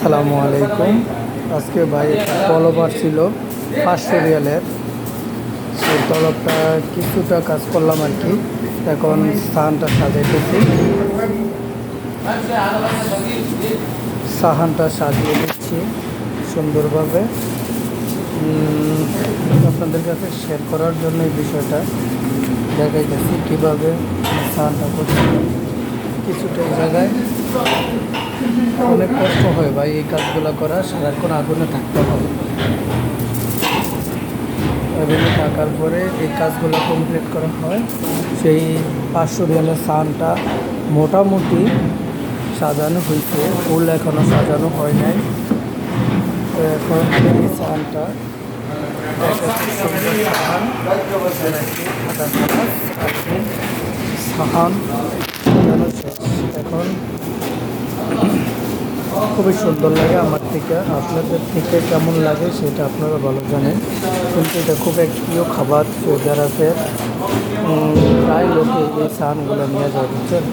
আসসালামু আলাইকুম। আজকে ভাই একটা তলব ছিল 500 রিয়ালের। সেই তলবটা কিছুটা কাজ করলাম আর কি। এখন সাহানটা সাজাইতেছি, সাহানটা সাজিয়ে দিচ্ছি সুন্দরভাবে। আপনাদের কাছে শেয়ার করার জন্য এই বিষয়টা দেখাইতেছি কীভাবে সাহানটা করছি। কিছুটা জায়গায় অনেক কষ্ট হয় ভাই, এই কাজগুলো করা সারাক্ষণ আগুনে থাকতে হবে। আগুনে থাকার পরে এই কাজগুলো কমপ্লিট করা হয়। সেই 500 রিয়ালের সাহানটা মোটামুটি সাজানো হয়েছে, ফুল এখনও সাজানো হয় নাই। তো এখন এই সাহানটা সাহান সাজানো শেষ। এখন খুবই সুন্দর লাগে আমার থেকে, আপনাদের থেকে কেমন লাগে সেটা আপনারা ভালো জানেন। কিন্তু এটা খুব এক প্রিয় খাবার সৌদি আরবের। প্রায় লোকে এই সাহানগুলো নিয়ে যায়, বুঝছেন।